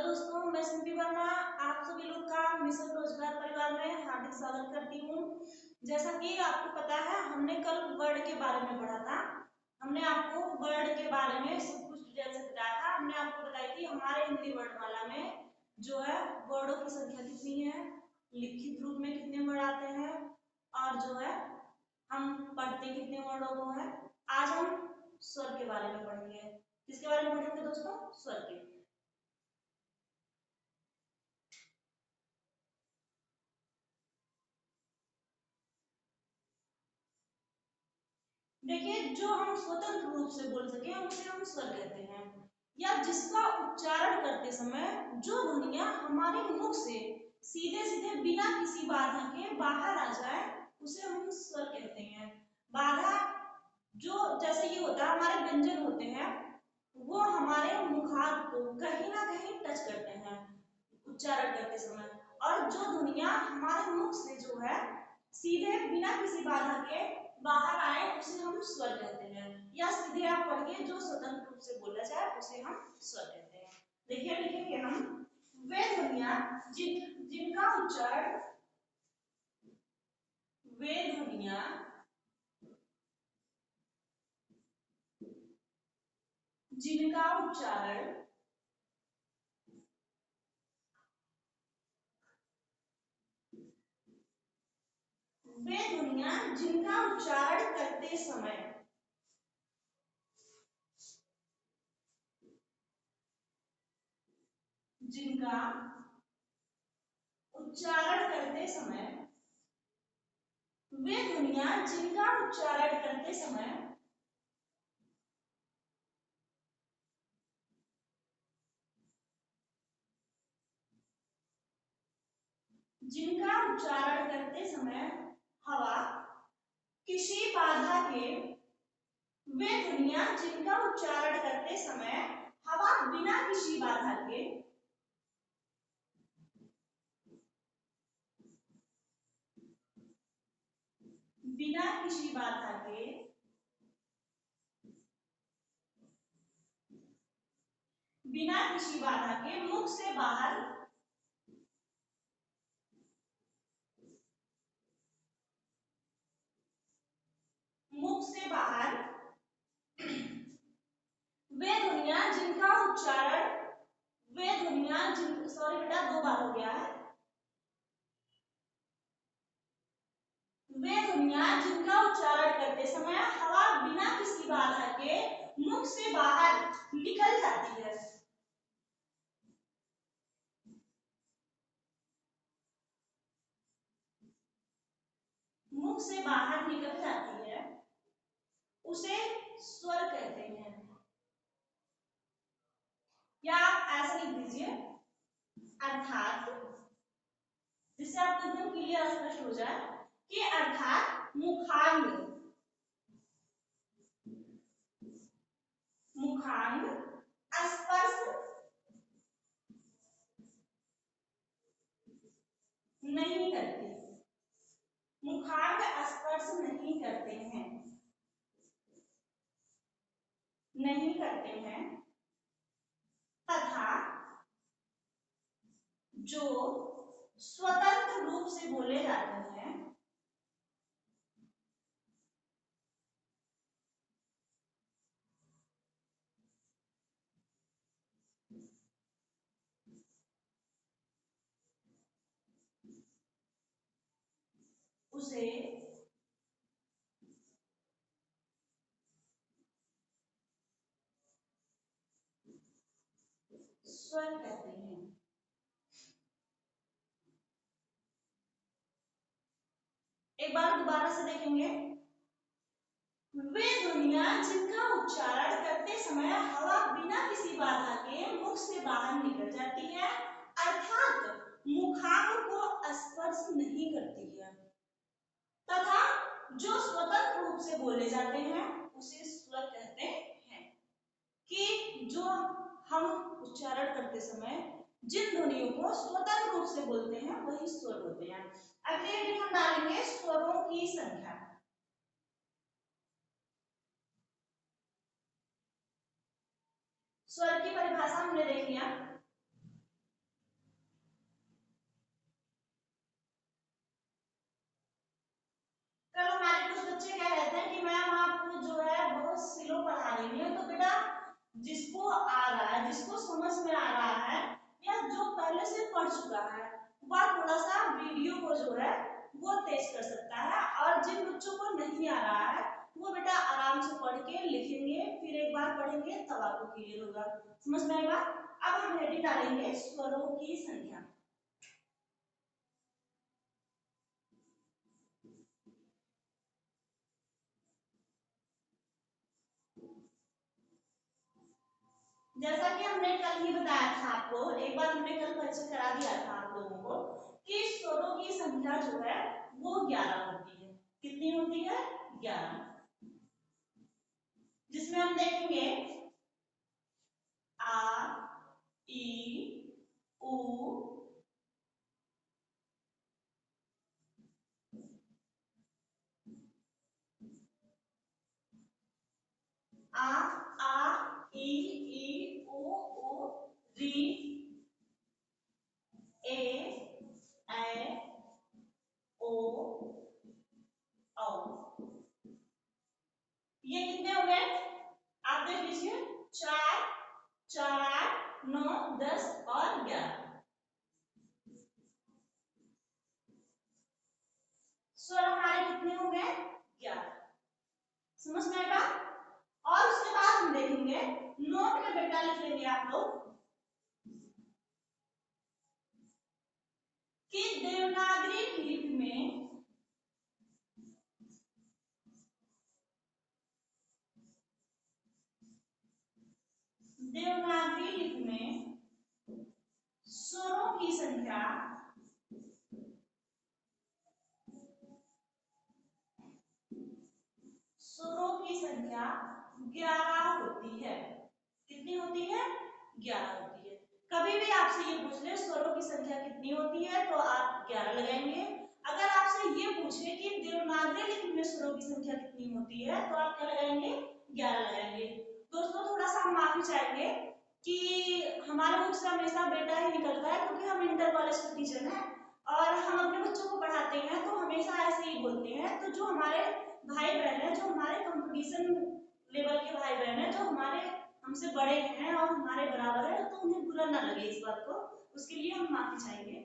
दोस्तों, मैं सिंपी वर्मा आप सभी लोग का मिशन रोजगार परिवार में हार्दिक स्वागत करती हूँ। जैसा कि आपको पता है, हमने कल वर्ड के बारे में पढ़ा था। हमने आपको वर्ड के बारे में सब कुछ डिटेल से बताया था। हमने आपको बताया कि हमारे हिंदी वर्णमाला में जो है वर्डों की संख्या कितनी है, लिखित रूप में कितने वर्ड आते हैं और जो है हम पढ़ते कितने वर्डों को है। आज हम स्वर के बारे में पढ़ेंगे। किसके बारे में पढ़ेंगे दोस्तों? स्वर के। देखिए, जो हम स्वतंत्र रूप से बोल सके उसे हम स्वर कहते हैं, या जिसका उच्चारण करते समय जो ध्वनियां हमारे मुख से सीधे सीधे बिना किसी बाधा के बाहर आ जाए उसे हम स्वर कहते हैं। बाधा जो जैसे ये होता है, हमारे व्यंजन होते हैं वो हमारे मुखार को कहीं ना कहीं टच करते हैं उच्चारण करते समय, और जो ध्वनियां हमारे मुख से जो है सीधे बिना किसी बाधा के बाहर आए उसे हम स्वर कहते हैं, या सीधे आप पढ़िए जो स्वतंत्र रूप से बोला जाए उसे हम स्वर कहते हैं। देखिए, लिखेंगे हम वे ध्वनियां जिनका उच्चारण वे ध्वनियां जिनका उच्चारण वे ध्वनियां जिनका उच्चारण करते समय जिनका उच्चारण करते समय वे ध्वनियां जिनका उच्चारण करते समय जिनका उच्चारण करते समय हवा किसी बाधा के वे ध्वनियां जिनका उच्चारण करते समय हवा बिना किसी बाधा के बिना किसी बाधा के बिना किसी बाधा के मुख से बाहर वे ध्वनियां जिनका उच्चारण वे ध्वनियां जिन सॉरी बेटा, दो बार हो गया है। वे ध्वनियां जिनका उच्चारण करते समय हवा बिना किसी बाधा के मुख से बाहर निकल जाती है। मुख से बाहर निकल जाती है उसे स्वर कहते हैं। या आप ऐसा लिख दीजिए, अर्थात, जिससे आपको एकदम क्लियर स्पष्ट हो जाए कि अर्थात मुखांग मुखांग स्पर्श नहीं करते, मुखांग स्पर्श नहीं करते हैं, नहीं करते हैं, तथा जो स्वतंत्र रूप से बोले जाते हैं उसे स्वर कहते हैं। एक बार दोबारा से देखेंगे, वे ध्वनियां जिनका उच्चारण करते समय हवा बिना किसी बाधा के मुख से बाहर निकल जाती है, अर्थात मुखांग को स्पर्श नहीं करती है, तथा जो स्वतंत्र रूप से बोले जाते हैं उसे स्वर कहते हैं। कि जो हम उच्चारण करते समय जिन ध्वनियों को स्वतंत्र रूप से बोलते हैं वही स्वर होते हैं। अगली हेडिंग हम डालेंगे स्वरों की संख्या। स्वर की परिभाषा हमने देख लिया। जिसको आ रहा है, जिसको समझ में आ रहा है या जो पहले से पढ़ चुका है वह थोड़ा सा वीडियो को जो है वो तेज कर सकता है, और जिन बच्चों को नहीं आ रहा है वो बेटा आराम से पढ़ के लिखेंगे, फिर एक बार पढ़ेंगे तब आपको क्लियर होगा। समझ में आएगा। अब हम हेडिंग डालेंगे स्वरों की संख्या। जैसा कि हमने कल ही बताया था आपको, एक बार हमने कल परिचय करा दिया था आप लोगों को कि स्वरों की संख्या जो है वो 11 होती है। कितनी होती है? 11। जिसमें हम देखेंगे आ, ई, उ, आ, ई, उ, री, ए, ओ, औ। ये कितने हो गए? आप देख लीजिए, 4, 4, 8, 9, 10 और 11। स्वर हमारे कितने हो गए? 11। समझ में आएगा। और उसके बाद हम देखेंगे, नोट में बेटा लिख लेंगे आप लोग कि देवनागरी लिपि में स्वरों की संख्या स्वरों की संख्या 11 होती है। कितनी होती है? 11 होती है। कभी भी आपसे ये पूछ ले स्वरों की संख्या कितनी होती है तो आप 11 लगाएंगे। अगर आपसे ये पूछे कि देवनागरी लिपि में स्वरों की संख्या कितनी होती है तो आप क्या लगाएंगे? 11 लगाएंगे। दोस्तों थोड़ा सा हम माफी चाहेंगे कि हमारे मुख से हमेशा बेटा ही निकलता है, क्योंकि हम इंटर कॉलेज के टीचर हैं और हम अपने बच्चों को पढ़ाते हैं तो हमेशा ऐसे ही बोलते हैं। तो जो हमारे भाई बहन है, जो हमारे कंपटीशन लेवल के भाई बहन है, जो हमारे हमसे बड़े हैं और हमारे बराबर है, तो उन्हें बुरा ना लगे इस बात को, उसके लिए हम माफी चाहेंगे।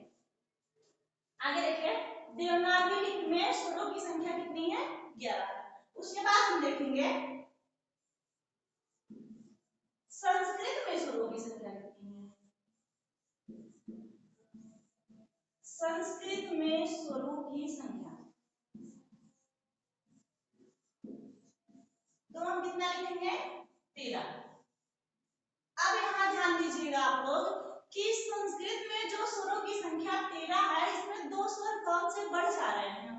आगे देखिए, देवनागरी लिपि में स्वरों की संख्या कितनी है? 11। उसके बाद हम देखेंगे संस्कृत में स्वरों की संख्या कितनी है। संस्कृत में स्वरों की संख्या तो हम कितना लिखेंगे? 13। अब यहाँ ध्यान दीजिएगा आप लोग कि संस्कृत में जो स्वरों की संख्या 13 है, इसमें दो स्वर कौन से बढ़ जा रहे हैं,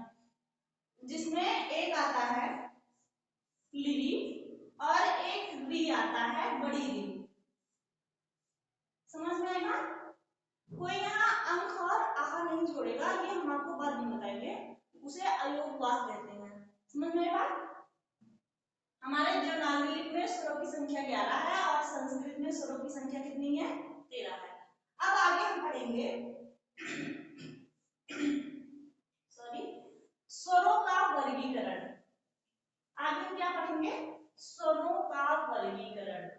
जिसमें एक आता है ली और एक री आता है, बड़ी री। समझ में आएगा। कोई यहाँ अंक और आहा नहीं जोड़ेगा, ये हम आपको बाद में बताएंगे, उसे अयोगवाद कहते हैं। समझ में आएगा। हमारे देवनागरी लिपि में स्वरों की संख्या 11 है और संस्कृत में स्वरों की संख्या कितनी है? 13 है। अब आगे हम पढ़ेंगे सॉरी स्वरों का वर्गीकरण। आगे हम क्या पढ़ेंगे? स्वरों का वर्गीकरण।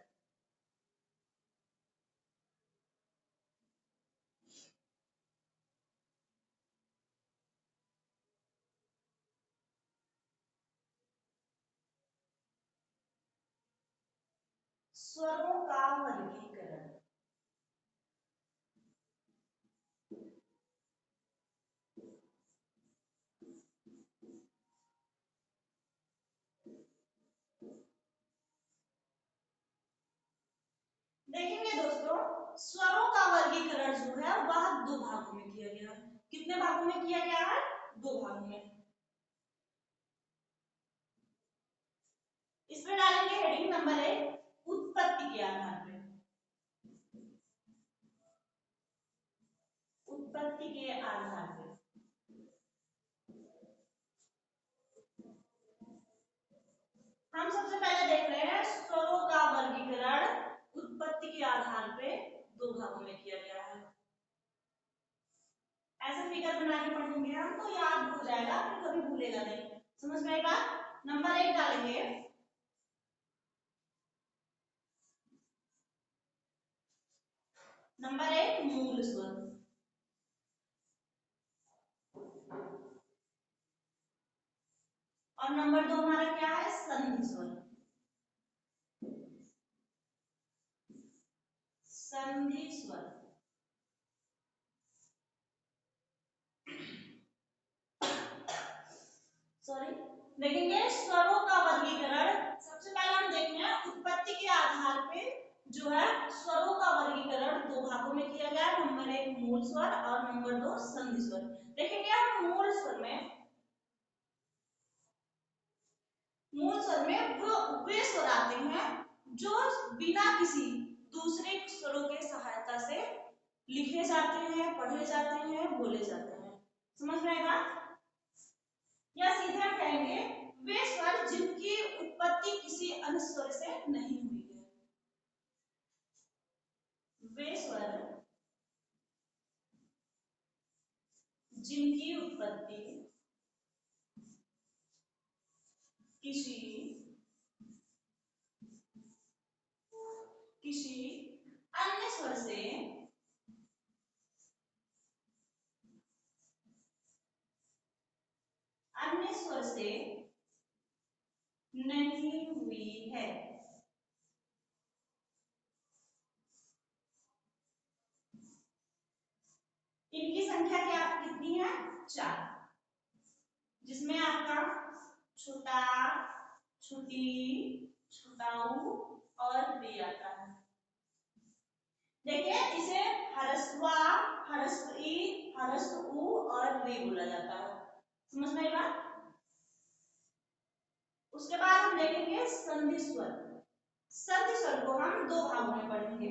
स्वरों का वर्गीकरण। देखेंगे दोस्तों, स्वरों का वर्गीकरण जो है वह दो भागों में किया गया है। कितने भागों में किया गया है? दो भागों में। इसमें डालेंगे हेडिंग नंबर 1, उत्पत्ति के आधार पर। उत्पत्ति के आधार पर हम सबसे पहले देख रहे हैं स्वरों का वर्गीकरण उत्पत्ति के आधार पे दो भागों में किया गया है। ऐसे फिगर बना के पढ़ेंगे हम तो याद हो जाएगा, फिर कभी भूलेगा नहीं। समझ में आएगा। नंबर 1 डालेंगे नंबर एक मूल स्वर, और नंबर दो हमारा क्या है, संधि स्वर। संधि स्वर, सॉरी, देखेंगे स्वरों का वर्गीकरण। सबसे पहले हम देखेंगे उत्पत्ति के आधार पे जो है स्वरों का वर्गीकरण दो भागों में किया गया है। नंबर एक मूल स्वर और नंबर दो संधि स्वर। देखेंगे हम मूल स्वर में, मूल स्वर में वो वे स्वर आते हैं जो बिना किसी दूसरे स्वरों के सहायता से लिखे जाते हैं, पढ़े जाते हैं, बोले जाते हैं। समझ में आएगा? या सीधे हम कहेंगे वे स्वर जिनकी उत्पत्ति किसी अन्य स्वर से नहीं हुई है। वे स्वर जिनकी उत्पत्ति किसी किसी अन्य स्वर से नहीं हुई है। इनकी संख्या क्या कितनी है, चार, जिसमें आपका छोटा, छोटी, छोटाऊ और रे आता है। देखिए इसे हरस्वा, हरस्व ई, हरस्व उ और रे बोला जाता है। समझ में आई बात? उसके बाद हम देखेंगे संधि स्वर। संधि स्वर को हम दो भागों में पढ़ेंगे।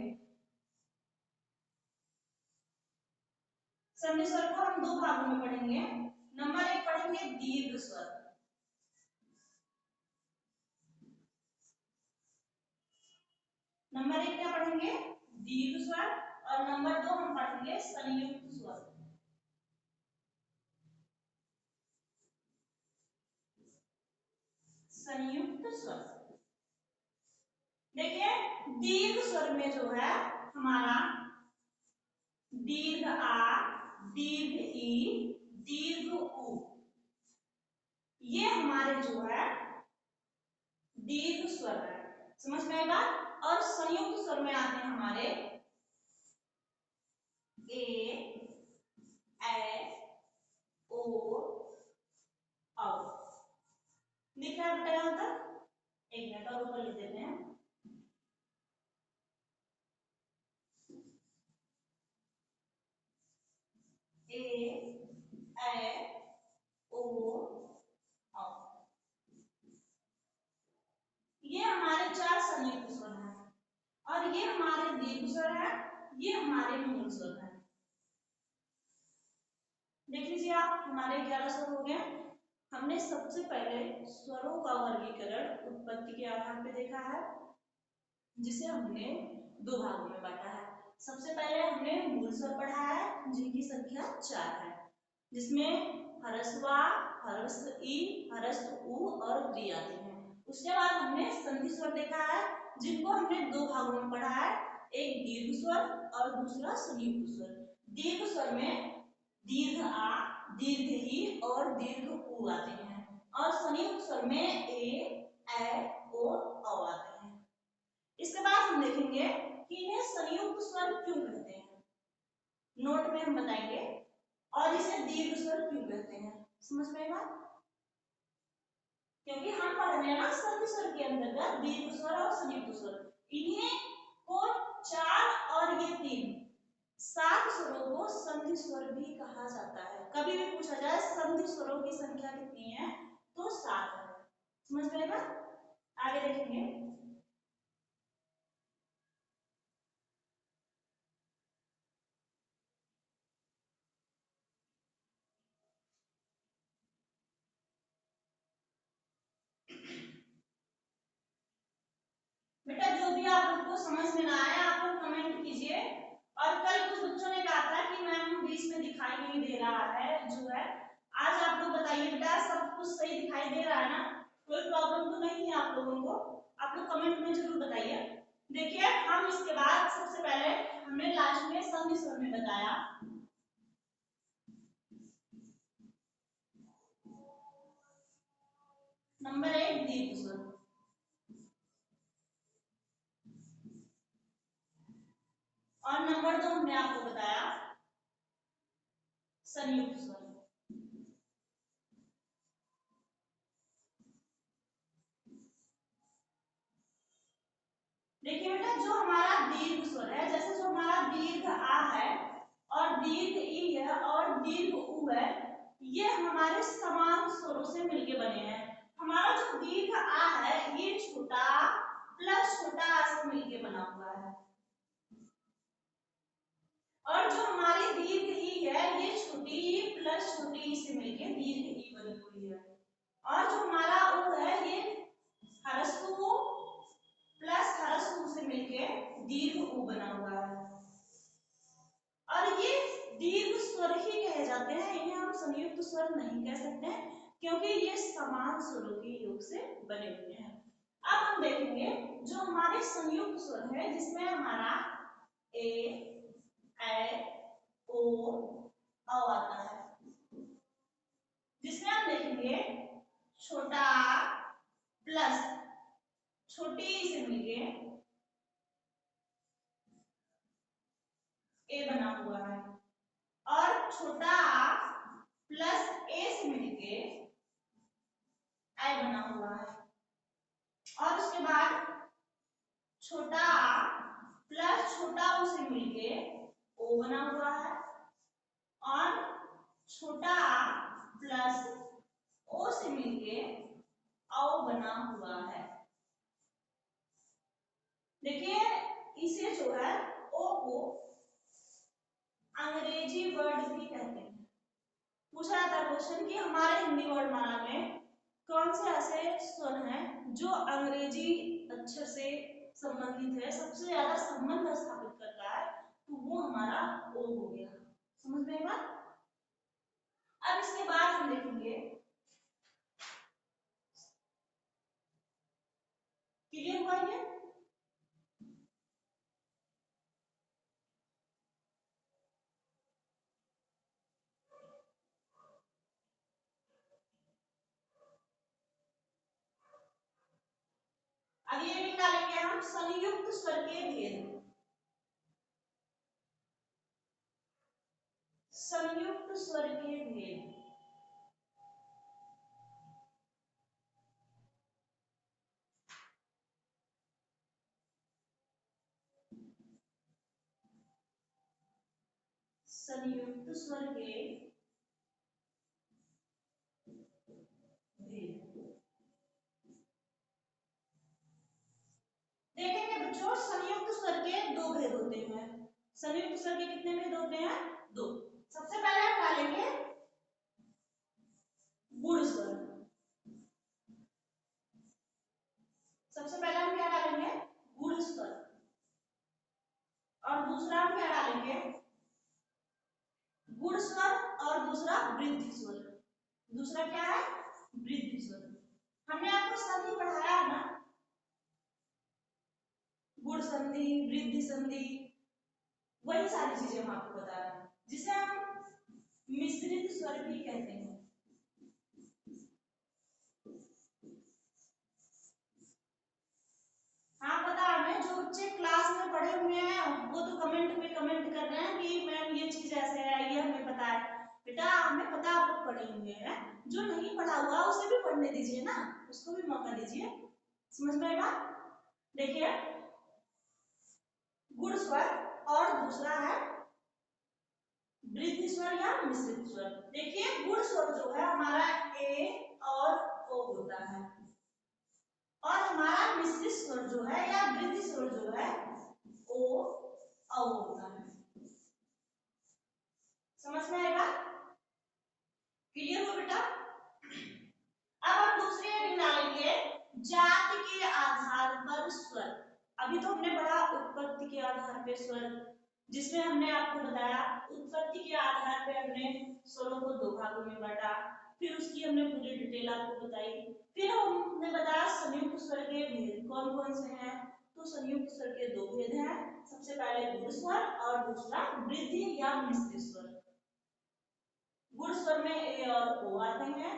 संधि स्वर को हम दो भागों में पढ़ेंगे। नंबर एक पढ़ेंगे दीर्घ स्वर। नंबर एक क्या पढ़ेंगे, दीर्घ स्वर, और नंबर दो हम पढ़ेंगे संयुक्त स्वर। संयुक्त स्वर। देखिए दीर्घ स्वर में जो है हमारा दीर्घ आ, दीर्घ ई, दीर्घ उ, ये हमारे जो है दीर्घ स्वर है। समझ में आई बात? और संयुक्त स्वर में आते हैं हमारे ए, ओ, औ। लिख रहा है बेटा यहां तक? एक मिनट और ऊपर लिख देते हैं। ए, ओ, औ। ये हमारे चार संयुक्त स्वर हैं, और ये हमारे दीर्घ स्वर है, ये हमारे मूल स्वर है। देख लीजिए आप, हमारे 11 स्वर हो गए। हमने सबसे पहले स्वरों का वर्गीकरण उत्पत्ति के आधार पे देखा है, जिसे हमने दो भागों में बांटा है। सबसे पहले हमने मूल स्वर पढ़ा है जिनकी संख्या 4 है, जिसमें हरस्वा, हरस्व ई, हरस्व उ और री आते हैं। उसके बाद हमने संधि स्वर देखा है, जिनको हमने दो भागों में पढ़ा है, एक दीर्घ स्वर और दूसरा संयुक्त स्वर। दीर्घ स्वर में दीर्घ आ, दीर्घ ई और दीर्घ उ आते हैं, और संयुक्त स्वर में ओ आते हैं। इसके बाद हम देखेंगे कि इन्हें संयुक्त स्वर क्यों कहते हैं, नोट में हम बताएंगे, और इसे दीर्घ स्वर क्यों कहते हैं। समझ में आएगा? क्योंकि हम पढ़ रहे हैं ना संधि स्वर के अंतर्गत दीर्घ स्वर और संयुक्त स्वर, इन्हें को चार और ये तीन, सात स्वरों को संधि स्वर भी कहा जाता है। कभी भी पूछा जाए संधि स्वरों की संख्या कितनी है, तो 7 है। समझ में आएगा? आगे देखेंगे। बेटा जो भी आप लोग को समझ में ना आए आप लोग कमेंट कीजिए। और कल कुछ बच्चों ने कहा था कि मैम बीच में दिखाई नहीं दे रहा है जो है, आज आप लोग बताइए बेटा सब कुछ सही दिखाई दे रहा है ना, कोई प्रॉब्लम तो नहीं है आप लोगों को? आप लोग कमेंट में जरूर बताइए। देखिए हम इसके बाद सबसे पहले हमने लास्ट में स्वर में बताया, नंबर 1 दीर्घ स्वर, और नंबर 2 हमने आपको बताया संयुक्त स्वर। देखिए बेटा, जो हमारा दीर्घ स्वर है, जैसे जो हमारा दीर्घ आ है और दीर्घ ई है और दीर्घ उ है, ये हमारे समान स्वरों से मिलके बने हैं। हमारा जो दीर्घ आ है ये छोटा प्लस छोटा आ से मिलके बना हुआ है, और जो हमारी दीर्घ ई है ये छोटी ई प्लस छोटी ई से मिलके दीर्घ ई बनी हुई है, और जो हमारा उ है ये ह्रस्व उ प्लस ह्रस्व उ से मिलके दीर्घ उ बना हुआ है, और ये दीर्घ स्वर ही कहे जाते हैं, इन्हें हम संयुक्त स्वर नहीं कह सकते क्योंकि ये समान स्वरों के योग से बने हुए हैं। अब हम देखेंगे जो हमारे संयुक्त स्वर है, जिसमें हमारा ए ओ औ आता है, जिसमें हम देखेंगे छोटा प्लस छोटी से मिलके ए बना हुआ है, और छोटा प्लस ए से मिलके आई बना हुआ है, और उसके बाद छोटा प्लस छोटा उ से मिलके ओ बना हुआ है, और छोटा प्लस ओ से मिलके औ बना हुआ है। देखिए इसे जो है ओ को अंग्रेजी वर्ड भी कहते हैं। पूछा जाता है क्वेश्चन कि हमारे हिंदी वर्णमाला में कौन से ऐसे स्वर हैं जो अंग्रेजी अक्षर से संबंधित है, सबसे ज्यादा संबंध स्थापित करता है, तो वो हमारा ओ हो गया। समझ में आया? अब इसके बाद हम देखेंगे, क्लियर हुआ ये? अब ये निकालेंगे हम संयुक्त स्वर के भेद। संयुक्त स्वर के भेद, संयुक्त स्वर के भेद देखेंगे बच्चों। संयुक्त स्वर के दो भेद होते हैं। संयुक्त स्वर के कितने भेद होते हैं? दो। सबसे पहले हम डालेंगे गुण स्वर। सबसे पहले हम क्या डालेंगे? गुण स्वर। और दूसरा हम क्या डालेंगे? गुण स्वर, और दूसरा वृद्धि स्वर। दूसरा क्या है? वृद्धि स्वर। हमने आपको संधि पढ़ाया है ना, गुण संधि, वृद्धि संधि, वही सारी चीजें हम आपको बता रहे हैं, जिसे हम मिश्रित स्वर भी कहते हैं। हाँ पता हमें, जो बच्चे क्लास में पढ़े हुए हैं वो तो कमेंट पे कमेंट कर रहे हैं कि मैम ये चीज ऐसे है, ये हमें पता है। बेटा हमें पता, आप लोग पढ़े हुए हैं, जो नहीं पढ़ा हुआ उसे भी पढ़ने दीजिए ना, उसको भी मौका दीजिए। समझ में आएगा? देखिए गुण स्वर और दूसरा है वृद्धि स्वर या मिश्रित स्वर। देखिए गुण स्वर जो है हमारा ए और ओ होता है, और हमारा मिश्रित स्वर जो है या वृद्धि स्वर जो है ओ औ होता है। समझ में आएगा? क्लियर हो बेटा? अब हम दूसरी हेडिंग डालेंगे जाति के आधार पर स्वर। अभी तो हमने पढ़ा उत्पत्ति के आधार पे स्वर, जिसमें हमने आपको बताया उत्पत्ति के आधार पे हमने स्वरों को दो भागों में बांटा, फिर उसकी हमने पूरी डिटेल आपको बताई। फिर हमने बताया संयुक्त स्वर के भेद कौन कौन से हैं, तो संयुक्त स्वर के दो भेद हैं। सबसे पहले गुण स्वर और दूसरा वृद्धि या मिश्रित स्वर। गुण स्वर में ए और ओ आते हैं,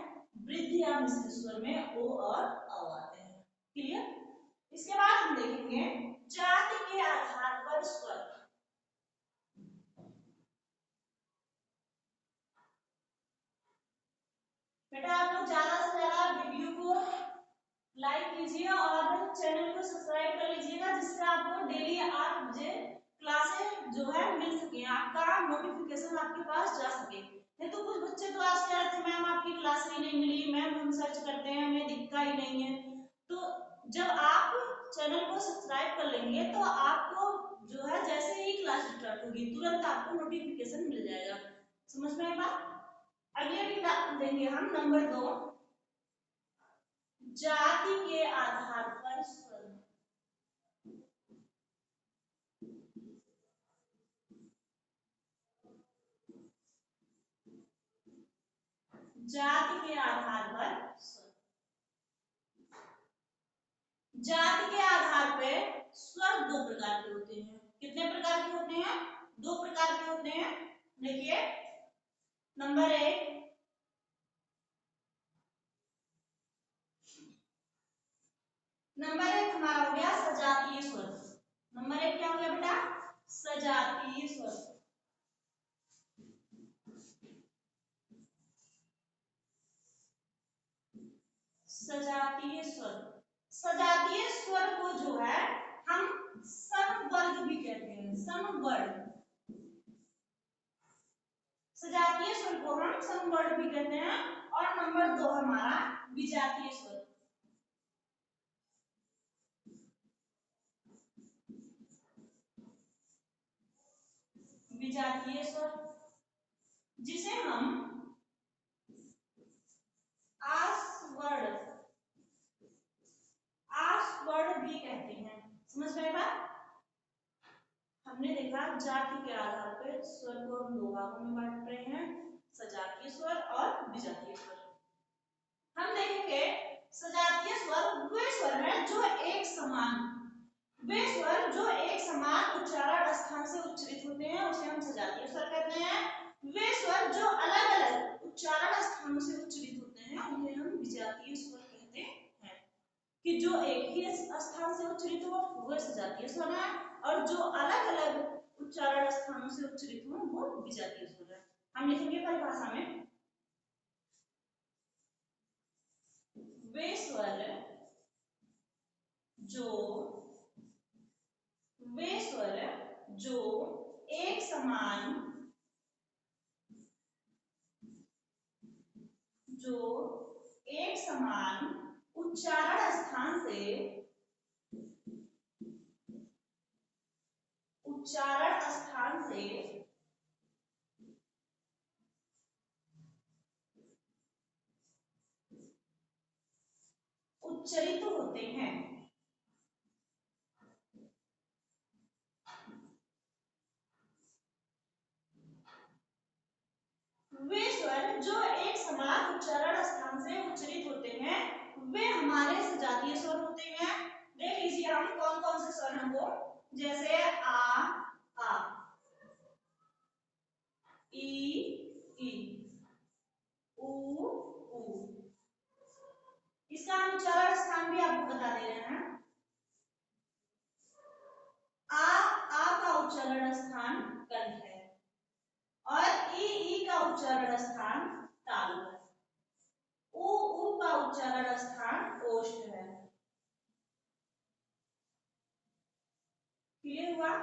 वृद्धि या मिश्रित स्वर में ओ और अ आते हैं। क्लियर? इसके बाद हम देखेंगे जाति के आधार पर स्वर। बेटा आप लोग ज्यादा से ज्यादा वीडियो को लाइक कीजिए और चैनल को सब्सक्राइब कर लीजिएगा, जिससे आपको डेली 8 बजे क्लासेस जो है मिल सके, आपका नोटिफिकेशन आपके पास जा सके। नहीं तो कुछ बच्चे तो आज कह रहे थे मैम आपकी क्लास ही नहीं मिली, मैम हम सर्च करते हैं हमें दिखता ही नहीं है। तो जब आप चैनल को सब्सक्राइब कर लेंगे तो आपको जो है जैसे ही क्लास स्टार्ट होगी तुरंत आपको नोटिफिकेशन मिल जाएगा। समझ में आई बात? अगले देंगे हम नंबर 2, जाति के आधार पर स्वर। जाति के आधार पर स्वर। जाति के आधार पर स्वर दो प्रकार के होते हैं। कितने प्रकार के होते हैं? दो प्रकार के होते हैं। देखिए नंबर 1, हमारा हो गया सजातीय स्वर। नंबर 1 क्या हो गया बेटा? सजातीय स्वर। सजातीय स्वर। सजातीय स्वर को जो है हम समवर्ग भी कहते हैं। समवर्ग। सजातीय स्वर को हम समवर्ग भी कहते हैं। और नंबर 2 हमारा विजातीय स्वर। विजातीय स्वर जिसे हम आस्वर्ण भी कहते हैं। समझ में आया? हमने देखा जाति के आधार पर स्वर को हम दो भागों में बांट रहे हैं, सजातीय स्वर और विजातीय स्वर। हम देखेंगे सजातीय स्वर वे स्वर हैं जो एक समान उच्चारण स्थान से उच्चरित होते हैं, उसे हम सजातीय स्वर कहते हैं। वे स्वर जो अलग अलग उच्चारण स्थानों से उच्चरित होते हैं उन्हें हम विजातीय स्वर कहते हैं। कि जो एक ही स्थान से उच्चरित हो वह सजातीय स्वर है, और जो अलग अलग उच्चारण स्थानों से उच्चरित हो वो विजातीय स्वर है। हम लिखेंगे परिभाषा में वे स्वर जो एक समान उच्चारण स्थान से उच्चरित होते हैं। वे स्वर जो एक समान उच्चारण स्थान से उच्चरित होते हैं वे हमारे सजातीय स्वर होते हैं। देख लीजिए हम कौन कौन से स्वर हैं वो, जैसे आ ई उ इसका हम उच्चारण स्थान भी आपको बता दे रहे हैं। आ का उच्चारण स्थान कंठ है और ई का उच्चारण स्थान तालु है। उ का उच्चारण स्थान ओष्ठ है। क्लियर हुआ?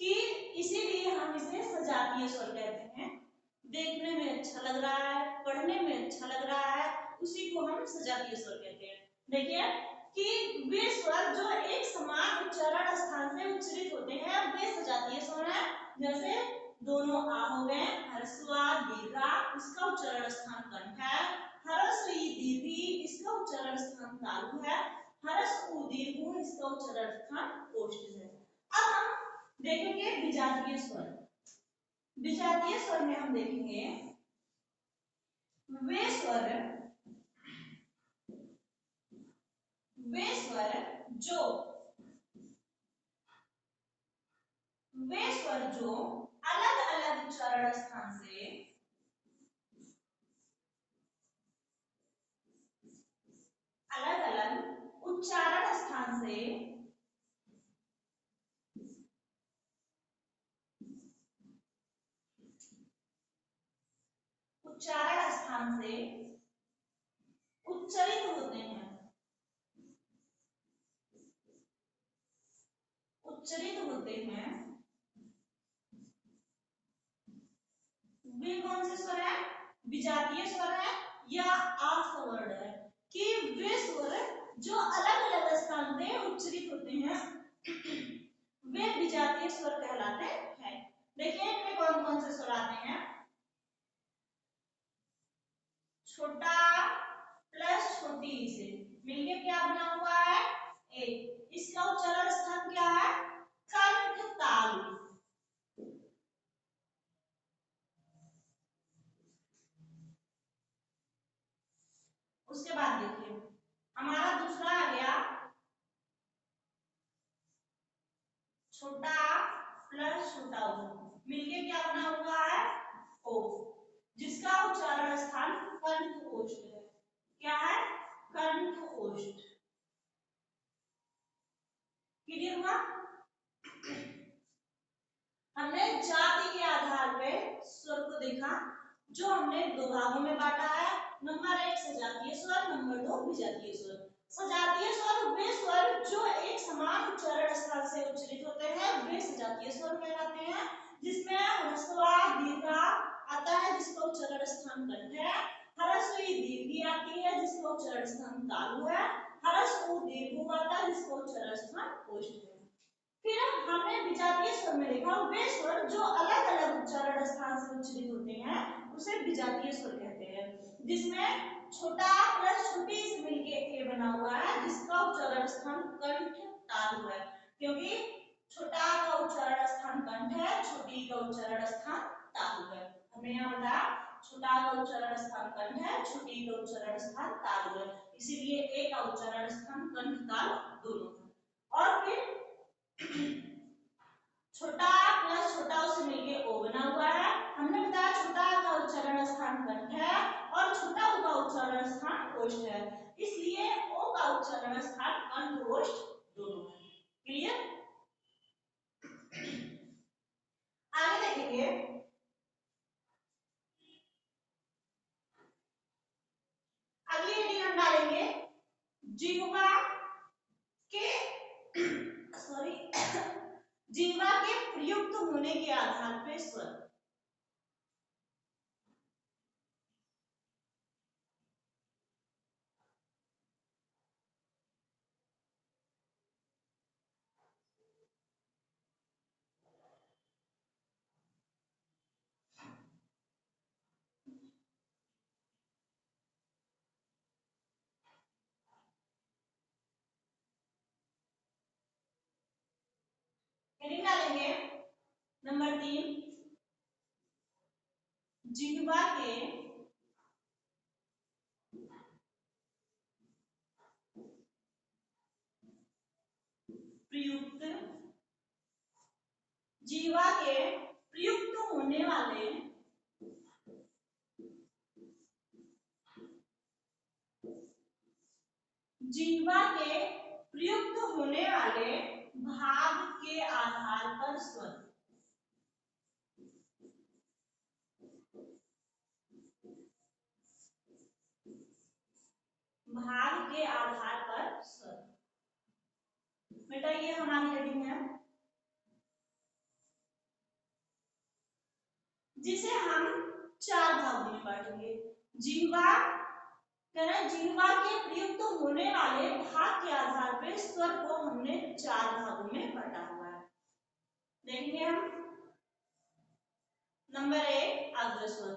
कि इसीलिए हम इसे सजातीय स्वर कहते हैं। देखने में अच्छा लग रहा है, पढ़ने में अच्छा लग रहा है, उसी को हम सजातीय स्वर कहते हैं। देखिए कि वे स्वर जो एक समान उच्चारण स्थान से उच्चरित होते हैं वे सजातीय स्वर हैं। जैसे दोनों आ हो गए, ह्रस्व दीर्घा इसका उच्चारण स्थान कंठ है, ह्रस्व ई दीर्घी इसका उच्चारण स्थान तालु है, ह्रस्व उ दीर्घ इसका उच्चारण स्थान ओष्ठ है। अब हम देखेंगे विजातीय स्वर। विजातीय स्वर में हम देखेंगे वे स्वर वे स्वर जो अलग अलग उच्चारण स्थान से उच्चरित होते हैं वे कौन से स्वर है? विजातीय स्वर है या आसवर्ण है? कि वे स्वर जो अलग अलग स्थान पे उच्चरित होते हैं वे विजातीय स्वर कहलाते हैं। देखिए इनमें कौन कौन से स्वर आते हैं। छोटा प्लस छोटी से मिलके क्या बना हुआ है? एक। इसका उच्चारण स्थान क्या है? कंठ तालु। उसके बाद देखिए हमारा दूसरा आ गया छोटा प्लस छोटा मिलके क्या बना हुआ है? ओ, जिसका उच्चारण स्थान कंठ ओष्ठ है। क्या है? कंठ ओष्ठ। क्लियर हुआ? हमने जाति के आधार पे स्वर को देखा, जो हमने दो भागों में बांटा है। नंबर 1 सजातीय स्वर, नंबर 2 विजातीय स्वर। सजातीय स्वर वे स्वर जो एक समान उच्चारण स्थान से उच्चरित होते हैं, वे सजातीय स्वर कहलाते हैं। जिसमें ह्रस्व दीर्घ आता है जिसका उच्चारण स्थान कंठ है। ह्रस्व दीर्घ आती है जिसका उच्चारण स्थान तालु है। ह्रस्व दीर्घ आता है जिसका उच्चारण स्थान ओष्ठ है। फिर हमने विजातीय स्वर में देखा वे स्वर जो अलग अलग उच्चारण स्थान से उच्चरित होते हैं उसे विजातीय स्वर कहते हैं। जिसमें छोटा प्लस छोटी से मिलके ए बना हुआ है जिसका उच्चारण स्थान कंठ तालु है। क्योंकि छोटा का उच्चारण स्थान कंठ है, छोटी का उच्चारण स्थान तालु है। हमने यहाँ बताया छोटा का उच्चारण स्थान कंठ है, छोटी का उच्चारण स्थान तालु है, इसीलिए ए का उच्चारण स्थान कंठ तालु दोनों है। और फिर छोटा प्लस छोटा उसे मिलके ओ बना हुआ है। हमने बताया छोटा का उच्चारण स्थान कंठ है और छोटा ओ का उच्चारण स्थान ओष्ठ है, इसलिए ओ का उच्चारण स्थान कंठ ओष्ठ दोनों है। क्लियर? आगे देखेंगे अगली हेडिंग हम डालेंगे जिह्वा के जिह्वा के प्रयुक्त होने के आधार पर स्वर। हेडिंग डालेंगे नंबर 3 जिह्वा के प्रयुक्त जिह्वा के प्रयुक्त होने वाले जिह्वा के प्रयुक्त होने वाले भाग के आधार पर स्वर। भाग के आधार पर स्वर बेटा ये हमारी हेडिंग है जिसे हम 4 भागों में बांटेंगे। जिह्वा जिह्वा के प्रयुक्त होने वाले भाग के आधार पर स्वर को हमने 4 भागों में बांटा हुआ है। देखेंगे हम नंबर 1 अग्रस्वर,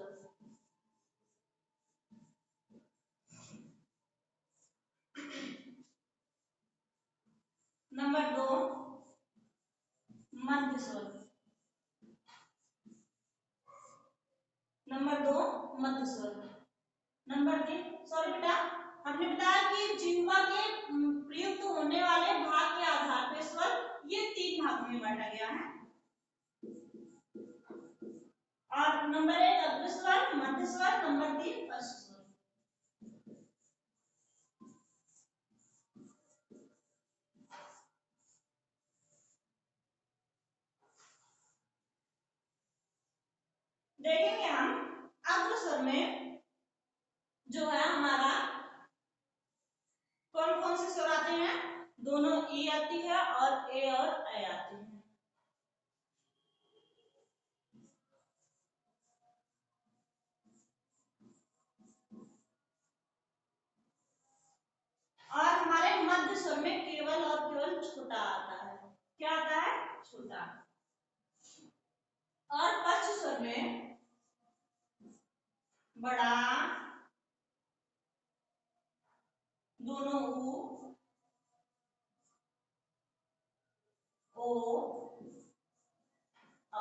नंबर 2 मध्य स्वर, नंबर 2 मध्य स्वर, नंबर 3 सॉरी बेटा हमने बताया कि जिह्वा के प्रयुक्त होने वाले भाग के आधार पर स्वर ये 3 भागों में बांटा गया है। और नंबर 1 अग्र स्वर, मध्य स्वर, नंबर 3 पश्च स्वर। देखेंगे हम अग्र स्वर में जो है हमारा कौन कौन से स्वर आते हैं, दोनों ई आती है और ए और ऐ आती है। और हमारे मध्य स्वर में केवल और केवल छोटा आता है। क्या आता है? छोटा। और पश्च स्वर में बड़ा, दोनों ऊ, ओ, औ।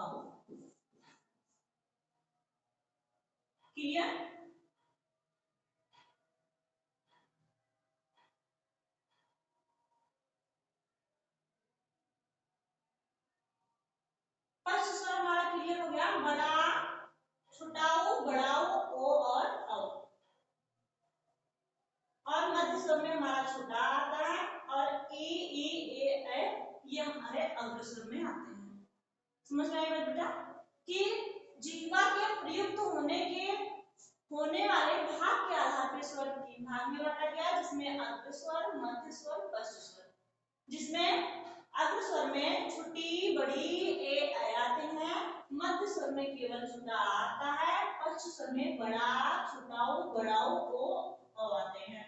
क्लियर? पश्च स्वर हमारा क्लियर हो गया, बड़ा, छोटाऊ, बड़ाऊ, ओ और औ। और मध्य स्वर में हमारा छोटा आता है और ई, ए, ऐ ये हमारे अग्र स्वर में आते हैं। समझ में आई बात बेटा? कि जिह्वा के प्रयुक्त होने वाले भाग के आधार पर स्वर 3 भाग में बांटा गया, जिसमें अग्र स्वर, मध्य स्वर, पश्च स्वर। जिसमें अग्र स्वर में छोटी, बड़ी, ए, ऐ आते हैं। मध्य स्वर में केवल छोटा आता है। पश्च स्वर में बड़ा, छोटाऊ, बड़ाऊ, ओ, औ आते हैं।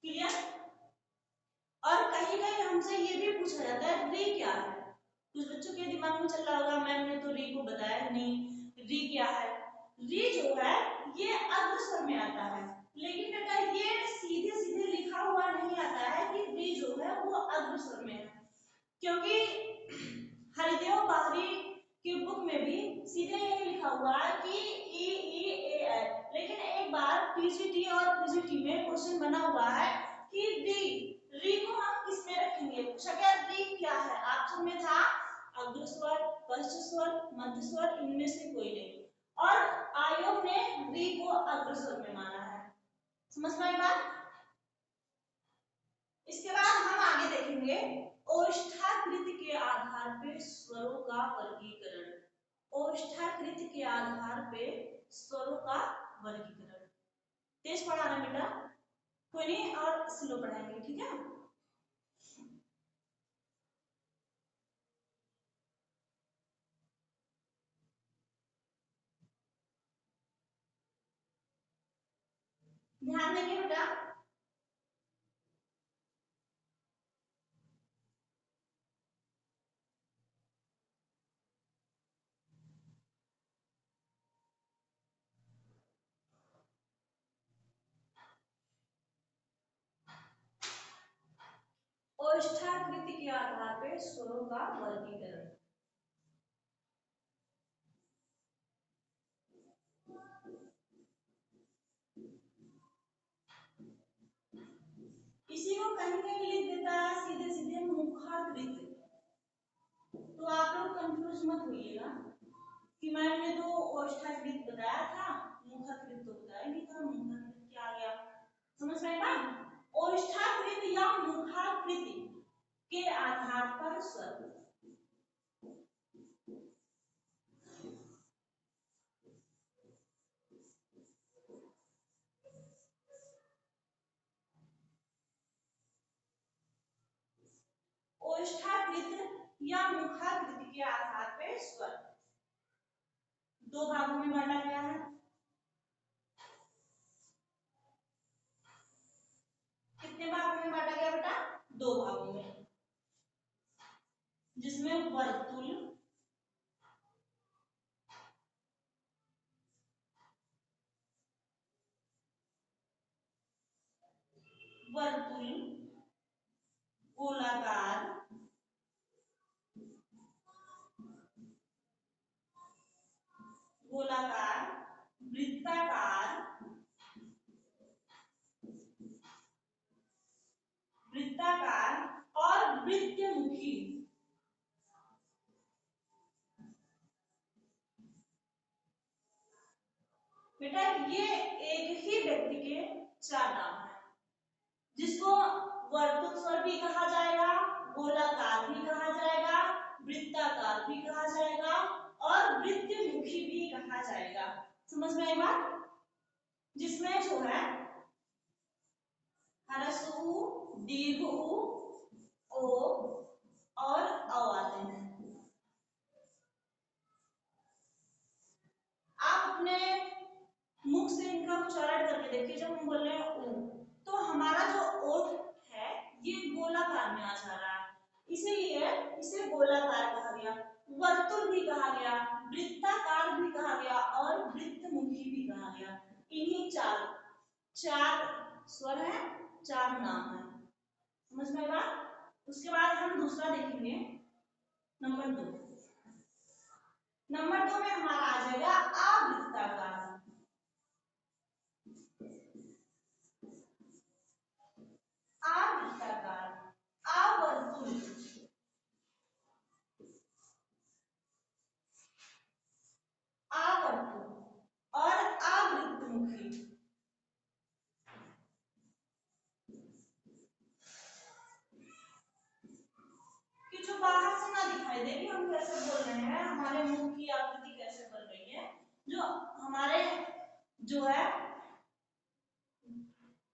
क्लियर? और कहीं कहीं हमसे ये भी पूछा जाता है री क्या है। कुछ बच्चों के दिमाग में चल रहा होगा मैम ने तो री को बताया नहीं, री क्या है। री जो है ये अग्र स्वर में आता है, लेकिन बेटा ये सीधे सीधे लिखा हुआ नहीं आता है कि री जो है वो अग्र स्वर में है, क्योंकि हरिदेव बाहरी की बुक में भी सीधे यही लिखा हुआ है कि ई, ए, ऐ। लेकिन एक बार पीजीटी और पीजीटी में क्वेश्चन बना हुआ है कि री को हम किस में रखेंगे। पूछा गया री क्या है, ऑप्शन में था अग्र स्वर, पश्च स्वर, मध्य स्वर, इनमें से कोई नहीं। और आयोग ने री को अग्र स्वर में माना है। समझ में आई बात? इसके बाद हम आगे देखेंगे ओष्ठाकृति के आधार पर स्वरों का वर्गीकरण। ओष्ठाकृति के आधार पे स्वरों का वर्गीकरण। तेज पढ़ा रहे बेटा, कोई नहीं और स्लो पढ़ाएंगे, ठीक है? ध्यान देंगे बेटा। ओष्ठाकृति के आधार पर स्वरों का वर्गीकरण। इसी को कहीं कहीं लिख देता है सीधे सीधे मुखाकृति। तो आप लोग कंफ्यूज मत होइएगा कि मैम ने तो ओष्ठाकृति बताया था, मुखाकृति तो बताया नहीं था, मुखाकृति क्या आ गया। समझ में आया? ओष्ठाकृति या मुखाकृति के आधार पर स्वर। ओष्ठाकृत या मुखाकृति के आधार पर स्वर 2 भागों में बांटा गया है। कितने भागों में बांटा गया बेटा? 2 भागों में, जिसमें वर्तुल, वर्तुल, गोलाकार, गोलाकार, वृत्ताकार, वृत्ताकार, वृत्यमुखी। बेटा ये एक ही व्यक्ति के चार नाम है, जिसको वर्तुल स्वर भी कहा जाएगा, गोलाकार भी कहा जाएगा, वृत्ताकार भी कहा जाएगा और वृत्तमुखी भी कहा जाएगा। समझ में आई बात? जिसमें जो है ह्रस्व उ, दीर्घ उ, ओ और अ आते हैं। आप अपने मुख से इनका उच्चारण करके देखिए। जब हम बोल रहे हैं उ, तो हमारा जो ओठ है ये गोलाकार में आ जा रहा है, इसीलिए इसे गोलाकार कहा गया, वर्तुल भी कहा गया, वृत्ताकार भी कहा गया और वृत्तमुखी भी कहा गया। इन्हीं चार स्वर है, चार नाम है। समझ में आया? उसके बाद हम दूसरा देखेंगे, नंबर 2। नंबर 2 में हमारा आ जाएगा आवृत्ताकार। आवृत्ताकार, आवर्तुल, आवर्तुल और आवृत्तमुखी। कि जो बाहर से ना दिखाई दे कि हम कैसे बोल रहे हैं, हमारे मुंह की आकृति कैसे बन रही है, जो हमारे जो है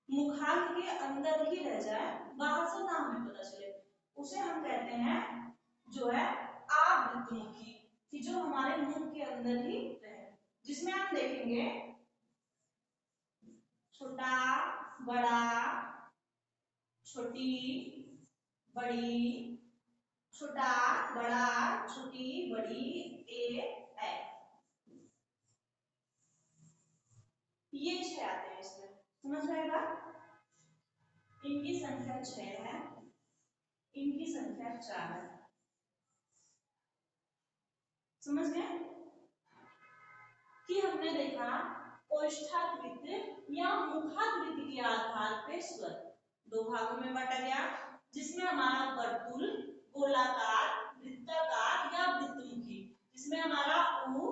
मुखांक के अंदर ही रह जाए, बाहर से ना हमें पता चले, उसे हम कहते हैं जो है आवृत्तमुखी, कि जो हमारे मुंह के अंदर ही रहे। जिसमें हम देखेंगे छोटा, बड़ा, छोटी, बड़ी, छोटा, बड़ा, छोटी, बड़ी, ए, ऐ। ये 6 आते हैं इसमें। समझ में आएगा? इनकी संख्या 6 है, इनकी संख्या 4 है। समझ गए? कि हमने देखा ओष्ठाकृत या मुखाकृति के आधार पे स्वर 2 भागों में बांटा गया, जिसमें हमारा वर्तुल, गोलाकार, वृत्ताकार या वृत्तमुखी, जिसमें हमारा उ,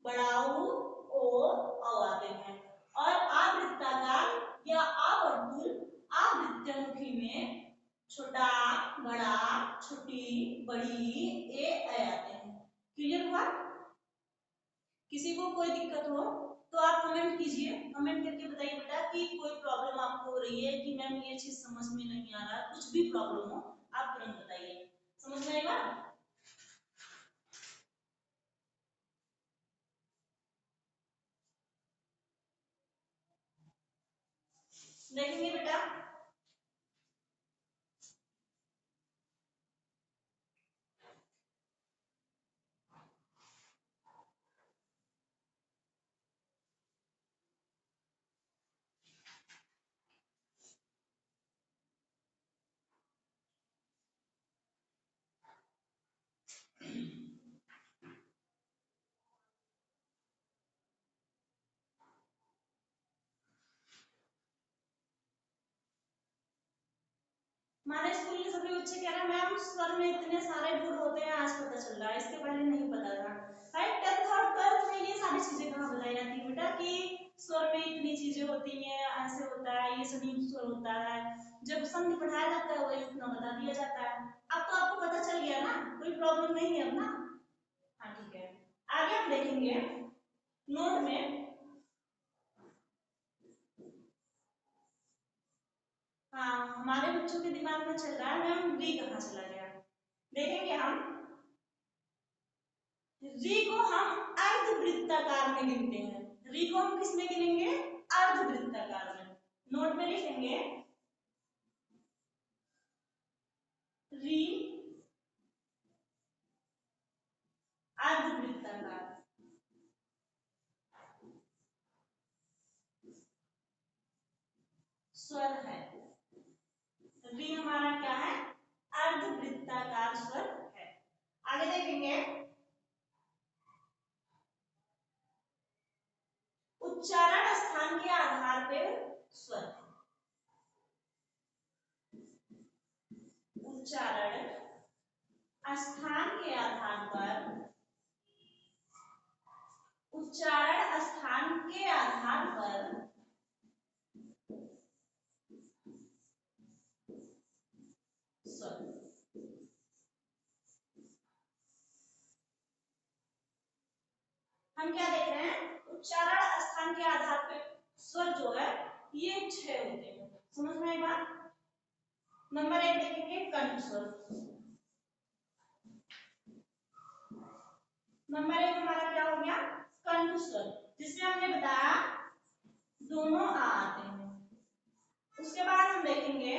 बड़ा उ, ओ, औ आते हैं। और आवृत्ताकार या आवर्तुल, आवृत्तमुखी में छोटा, बड़ा, छोटी, बड़ी, ए, ऐ आते हैं। क्लियर हुआ? किसी को कोई दिक्कत हो तो आप कमेंट कीजिए, कमेंट करके बताइए बेटा कि कोई प्रॉब्लम आपको हो रही है कि मैम ये चीज समझ में नहीं आ रहा, कुछ भी प्रॉब्लम हो आप तुरंत बताइए। समझ में आएगा? देखेंगे बेटा, हमारे स्कूल के सभी बच्चे कह रहे हैं मैम स्वर में इतने सारे गुण होते हैं, आज पता चल रहा है, इसके पहले नहीं पता था। भाई 10th और 12th में ये सारी चीजें कहाँ बताई जाती है बेटा कि स्वर में इतनी चीजें होती हैं, ऐसे होता है, ये संयुक्त स्वर होता है। जब संधि पढ़ाया जाता है वही उतना बता दिया जाता है। अब तो आपको पता चल गया ना, कोई प्रॉब्लम नहीं है अब ना? हाँ ठीक है, आगे हम देखेंगे नोट में। हाँ हमारे बच्चों के दिमाग में चल रहा है मैम री कहाँ चला गया। देखेंगे हम री को हम अर्धवृत्ताकार में गिनते हैं। री को हम किस में गिनेंगे? अर्धवृत्ताकार में। नोट में लिखेंगे री अर्धवृत्ताकार। स्वर है री हमारा क्या है? अर्धवृत्ताकार स्वर है। आगे देखेंगे उच्चारण स्थान के आधार पर स्वर। उच्चारण स्थान के आधार पर, उच्चारण स्थान के आधार पर स्वर। हम क्या देख रहे हैं, उच्चारण स्थान के आधार पर स्वर जो है ये 6 होते हैं। समझ में आई बात? नंबर 1 देखेंगे कंठ स्वर। नंबर 1 हमारा क्या हो गया, कंठ स्वर, जिसमें हमने बताया दोनों आ आते हैं। उसके बाद हम देखेंगे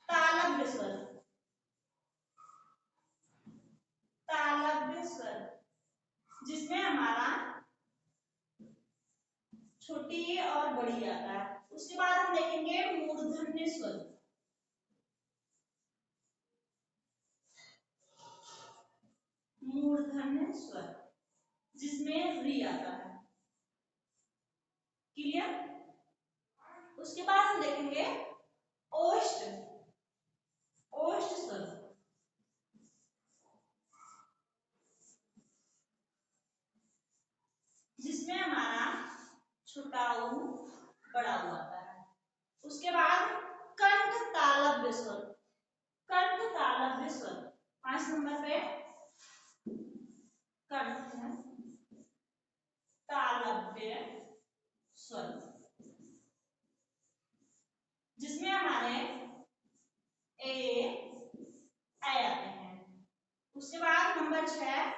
तालव्य स्वर। तालव्य स्वर जिसमें हमारा छोटी और बड़ी आता है। उसके बाद हम देखेंगे मूर्धन्य स्वर। मूर्धन्य स्वर जिसमें री आता है। क्लियर? उसके बाद हम देखेंगे ओष्ठ, ओष्ठ स्वर जिसमें हमारा छोटा ऊ बड़ा ऊ आता है। उसके बाद कंठ तालव्य स्वर। कंठ तालव्य स्वर 5 नंबर पे कंठ तालव्य स्वर जिसमें हमारे ए आते हैं। उसके बाद नंबर 6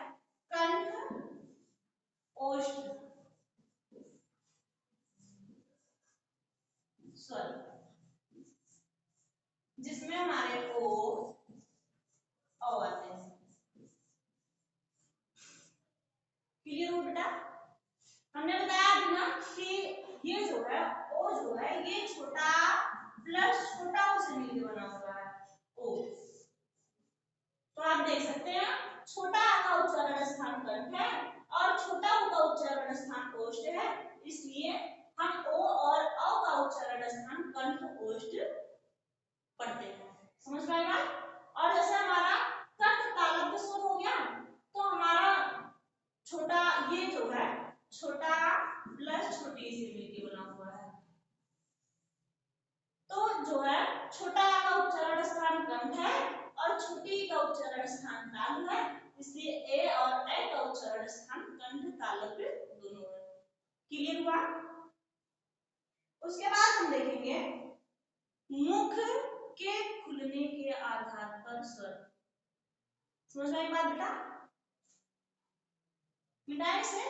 कंठ ओष्ठ स्वर जिसमें हमारे ओ आते हैं। क्लियर हो बेटा? हमने बताया अभी ना कि ये जो है ओ जो है ये छोटा प्लस छोटा ओ से मिलकर बना हुआ है ओ। तो आप देख सकते हैं छोटा आ का उच्चारण स्थान कंठ है और छोटा ऊ का उच्चारण स्थान ओष्ठ है, इसलिए हम ओ और अ का उच्चारण स्थान कंठ ओष्ठ पढ़ते हैं। समझ में आया? और जैसे हमारा कंठ तालव्य स्वर हो गया तो हमारा छोटा ये जो है छोटा प्लस छोटी से मिलकर बना हुआ है। तो जो है छोटा आ का उच्चारण स्थान कंठ है और छोटी का उच्चारण स्थान तालु है, इसलिए ए और ए का उच्चारण स्थान कंठ तालव्य दोनों है। क्लियर हुआ? उसके बाद हम देखेंगे मुख के खुलने के आधार पर स्वर। समझ में आई बात बेटा? मिटाए से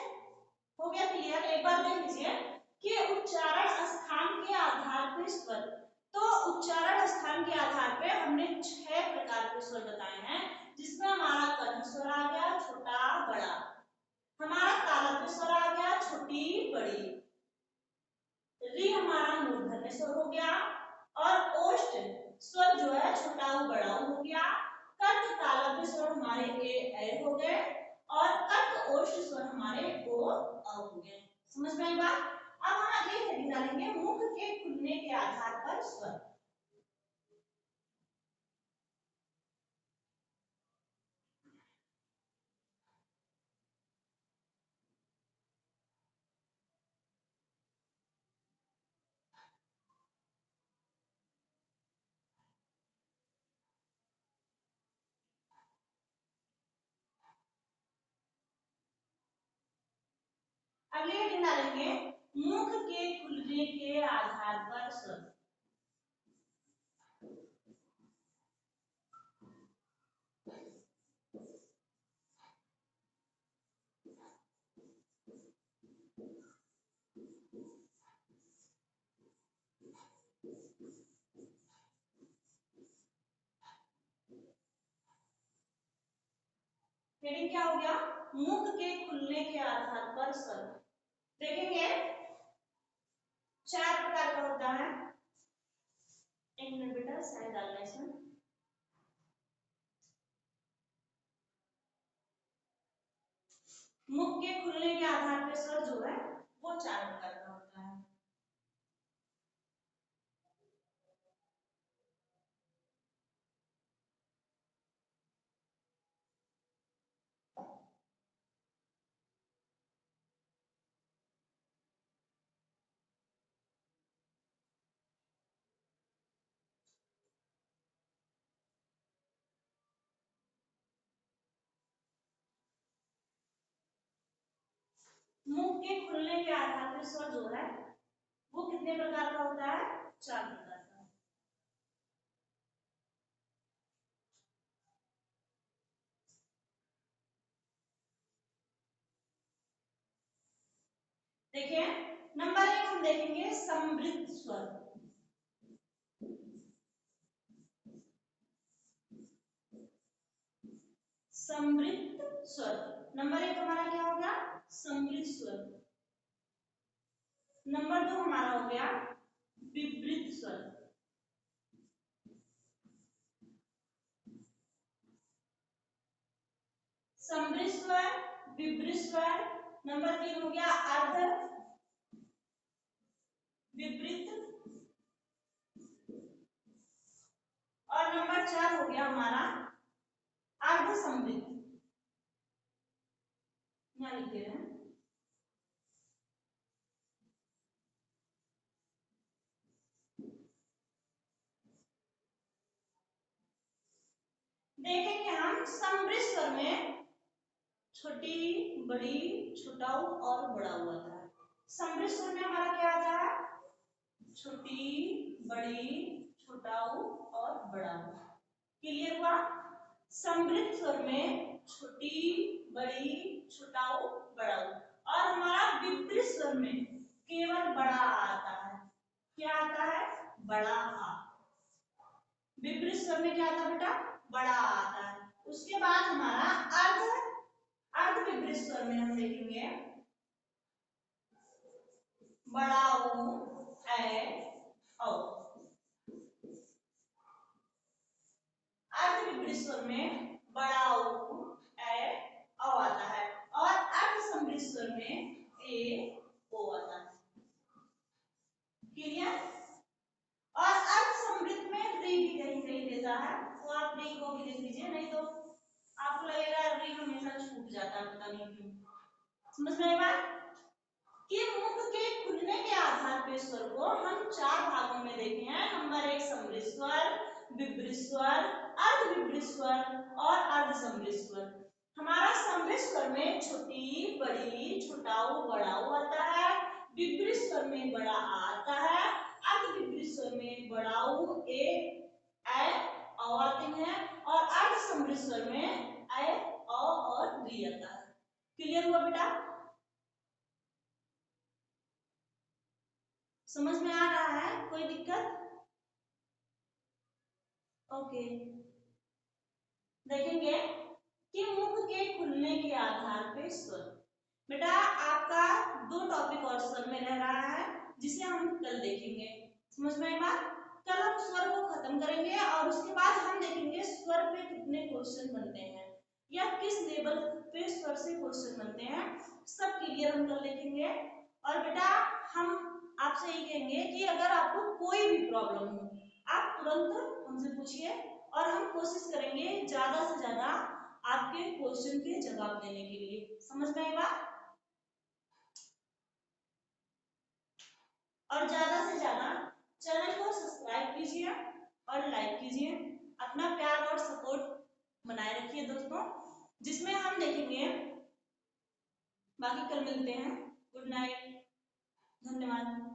हो गया क्लियर? एक बार देख लीजिए कि उच्चारण स्थान के आधार पर स्वर। तो उच्चारण स्थान के आधार पे हमने 6 प्रकार के स्वर बताए हैं, जिसमें हमारा कंठ स्वर आ गया छोटा बड़ा, हमारा तालव्य स्वर आ गया छोटी बड़ी, री हमारा मूर्धन्य स्वर हो गया और ओष्ठ स्वर जो है छोटा ऊ बड़ा ऊ हो गया, कंठ तालव्य स्वर हमारे ए हो गए और कंठ ओष्ठ स्वर हमारे ओ अ हो गए। समझ में आई बात? अब हम अगली हेडिंग डालेंगे मुख के खुलने के आधार पर स्वर। अगली हेडिंग डालेंगे मुख के खुलने के आधार पर स्वर। हेडिंग क्या हो गया? मुख के खुलने के आधार पर स्वर। देखेंगे 4 प्रकार का होता है। एक मिनट बेटा साइड डालना इसमें। मुख के खुलने के आधार पर स्वर जो है वो 4 प्रकार का होता है। मुख के खुलने के आधार पर स्वर जो है वो कितने प्रकार का होता है? 4 प्रकार का। देखिए नंबर 1 हम देखेंगे समृद्ध स्वर। समृद्ध स्वर नंबर 1 हमारा क्या हो गया? समृद्ध स्वर। नंबर 2 हमारा हो गया विवृत स्वर। समृद्ध स्वर, विवृत स्वर। नंबर 3 हो गया अर्ध विवृत। और नंबर 4 हो गया हमारा अर्ध समृद्ध। यहाँ लिख दे रहे हैं। देखेंगे हम समृद्ध स्वर में छोटी, बड़ी, छुटाऊ और बड़ा हुआ था। समृद्ध स्वर में हमारा क्या आता है? छोटी, बड़ी, छुटाऊ और बड़ा। क्लियर हुआ? समृद्ध स्वर में छोटी, बड़ी, छुटाऊ, बड़ा। और हमारा विवृत स्वर में केवल बड़ा आता है। क्या आता है? बड़ा आ। विवृत स्वर में क्या आता है बेटा? बड़ा आता है। उसके बाद हमारा अर्ध विवृत स्वर में हम देखेंगे बड़ा ऊ, ए, औ। अर्ध विवृत स्वर में बड़ा ऊ, ए, औ आता है। और अर्ध समृद्ध स्वर में ए, ओ आता है। क्लियर? और अर्ध समृद्ध में री भी कहीं कहीं देता है, तो आप री को भी देख लीजिए, नहीं तो आपको लगेगा री हमेशा छूट जाता है, पता नहीं क्यों। समझ में आएगा कि मुख के खुलने के आधार पर स्वर को हम 4 भागों में देखे हैं। नंबर 1 समृद्ध स्वर, विवृत स्वर, अर्ध विवृत स्वर और अर्ध समृद्ध स्वर। हमारा समृद्ध स्वर में छोटी, बड़ी, छुटाऊ, बड़ाऊ आता है। विवृत स्वर में बड़ा आ आता है। अर्ध विवृत स्वर में बड़ाऊ, ए, औ आते हैं। और अर्ध समृद्ध स्वर में ए, औ और री आता है। क्लियर हुआ बेटा? समझ में आ रहा है? कोई दिक्कत? ओके। देखेंगे कि मुख के खुलने के आधार पे स्वर। बेटा आपका 2 टॉपिक और स्वर में रह रहा है, जिसे हम कल देखेंगे। समझ में आया? कल हम स्वर को खत्म करेंगे और उसके बाद हम देखेंगे स्वर पे कितने क्वेश्चन बनते हैं या किस लेवल पे स्वर से क्वेश्चन बनते हैं, सब क्लियर हम कल देखेंगे। और बेटा हम आपसे ये कहेंगे कि अगर आपको कोई भी प्रॉब्लम हो आप तुरंत हमसे पूछिए और हम कोशिश करेंगे ज्यादा से ज्यादा आपके क्वेश्चन के जवाब देने के लिए। समझ में आएगा? और ज्यादा से ज्यादा चैनल को सब्सक्राइब कीजिए और लाइक कीजिए। अपना प्यार और सपोर्ट बनाए रखिए दोस्तों, जिसमें हम देखेंगे। बाकी कल मिलते हैं। गुड नाइट, धन्यवाद।